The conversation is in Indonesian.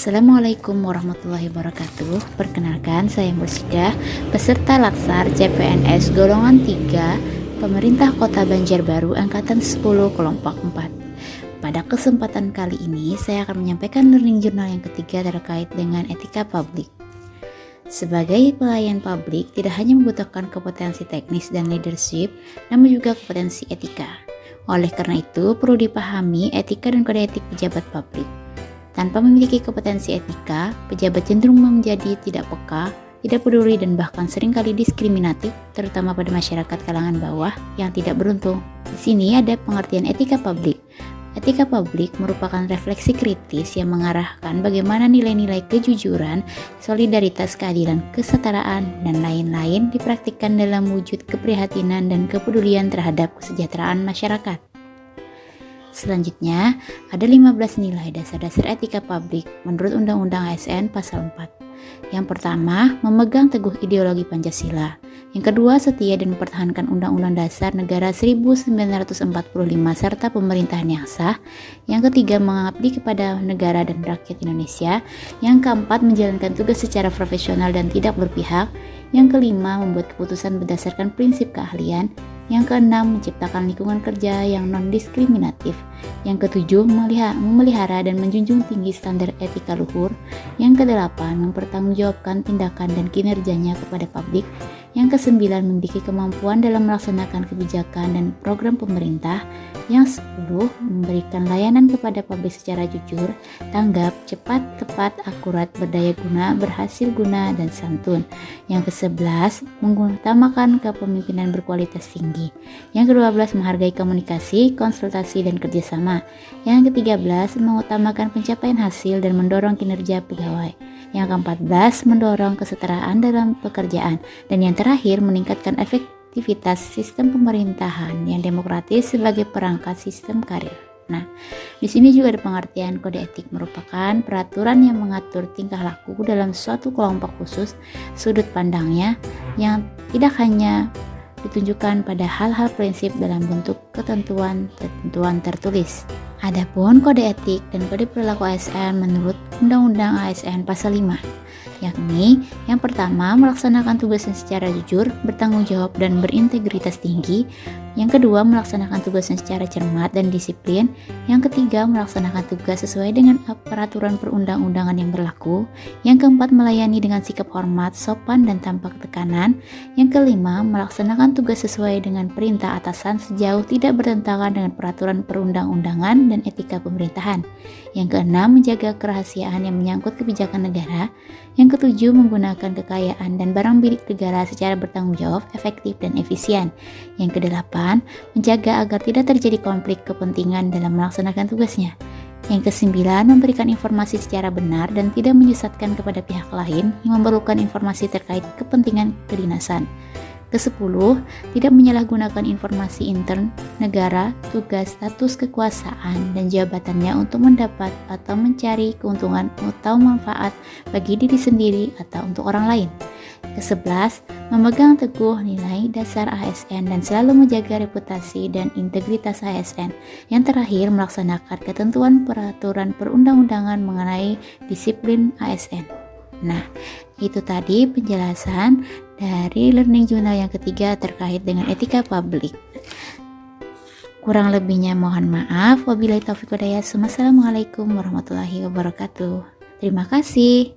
Assalamualaikum warahmatullahi wabarakatuh. Perkenalkan, saya Mursidah, peserta Latsar CPNS golongan 3, Pemerintah Kota Banjarbaru angkatan 10 kelompok 4. Pada kesempatan kali ini, saya akan menyampaikan learning journal yang ketiga terkait dengan etika publik. Sebagai pelayan publik, tidak hanya membutuhkan kompetensi teknis dan leadership, namun juga kompetensi etika. Oleh karena itu, perlu dipahami etika dan kode etik pejabat publik. Tanpa memiliki kompetensi etika, pejabat cenderung menjadi tidak peka, tidak peduli, dan bahkan seringkali diskriminatif, terutama pada masyarakat kalangan bawah yang tidak beruntung. Di sini ada pengertian etika publik. Etika publik merupakan refleksi kritis yang mengarahkan bagaimana nilai-nilai kejujuran, solidaritas, keadilan, kesetaraan, dan lain-lain dipraktikkan dalam wujud keprihatinan dan kepedulian terhadap kesejahteraan masyarakat. Selanjutnya, ada 15 nilai dasar-dasar etika publik menurut Undang-Undang ASN Pasal 4. Yang pertama, memegang teguh ideologi Pancasila. Yang kedua, setia dan mempertahankan Undang-Undang Dasar Negara 1945 serta pemerintahan yang sah. Yang ketiga, mengabdi kepada negara dan rakyat Indonesia. Yang keempat, menjalankan tugas secara profesional dan tidak berpihak. Yang kelima, membuat keputusan berdasarkan prinsip keahlian. Yang keenam, menciptakan lingkungan kerja yang non-diskriminatif. Yang ketujuh, memelihara dan menjunjung tinggi standar etika luhur. Yang kedelapan, mempertanggungjawabkan tindakan dan kinerjanya kepada publik. Yang kesembilan, memiliki kemampuan dalam melaksanakan kebijakan dan program pemerintah. Yang 10, memberikan layanan kepada publik secara jujur, tanggap, cepat, tepat, akurat, berdaya guna, berhasil guna, dan santun. Yang ke-11, mengutamakan kepemimpinan berkualitas tinggi. Yang ke-12, menghargai komunikasi, konsultasi, dan kerjasama. Yang ke-13, mengutamakan pencapaian hasil dan mendorong kinerja pegawai. Yang ke-14, mendorong kesetaraan dalam pekerjaan. Dan yang terakhir, meningkatkan efektivitas sistem pemerintahan yang demokratis sebagai perangkat sistem karir. Nah, di sini juga ada pengertian kode etik merupakan peraturan yang mengatur tingkah laku dalam suatu kelompok khusus, sudut pandangnya yang tidak hanya ditunjukkan pada hal-hal prinsip dalam bentuk ketentuan tertulis. Adapun kode etik dan kode perilaku ASN menurut Undang-Undang ASN Pasal 5, yakni yang pertama, melaksanakan tugasnya secara jujur, bertanggung jawab, dan berintegritas tinggi. Yang kedua, melaksanakan tugasnya secara cermat dan disiplin. Yang ketiga, melaksanakan tugas sesuai dengan peraturan perundang-undangan yang berlaku. Yang keempat, melayani dengan sikap hormat, sopan, dan tanpa tekanan. Yang kelima, melaksanakan tugas sesuai dengan perintah atasan sejauh tidak bertentangan dengan peraturan perundang-undangan dan etika pemerintahan. Yang keenam, menjaga kerahasiaan yang menyangkut kebijakan negara. Yang ketujuh, menggunakan kekayaan dan barang milik negara secara bertanggung jawab, efektif, dan efisien. Yang kedelapan, menjaga agar tidak terjadi konflik kepentingan dalam melaksanakan tugasnya. Yang kesembilan, memberikan informasi secara benar dan tidak menyesatkan kepada pihak lain yang memerlukan informasi terkait kepentingan kedinasan. Ke-10, tidak menyalahgunakan informasi intern negara, tugas, status kekuasaan, dan jabatannya untuk mendapat atau mencari keuntungan atau manfaat bagi diri sendiri atau untuk orang lain. Ke-11, memegang teguh nilai dasar ASN dan selalu menjaga reputasi dan integritas ASN. Yang terakhir, melaksanakan ketentuan peraturan perundang-undangan mengenai disiplin ASN. Nah, itu tadi penjelasan dari learning journal yang ketiga terkait dengan etika publik. Kurang lebihnya mohon maaf. Wabillahi taufiq wal hidayah. Wassalamualaikum warahmatullahi wabarakatuh. Terima kasih.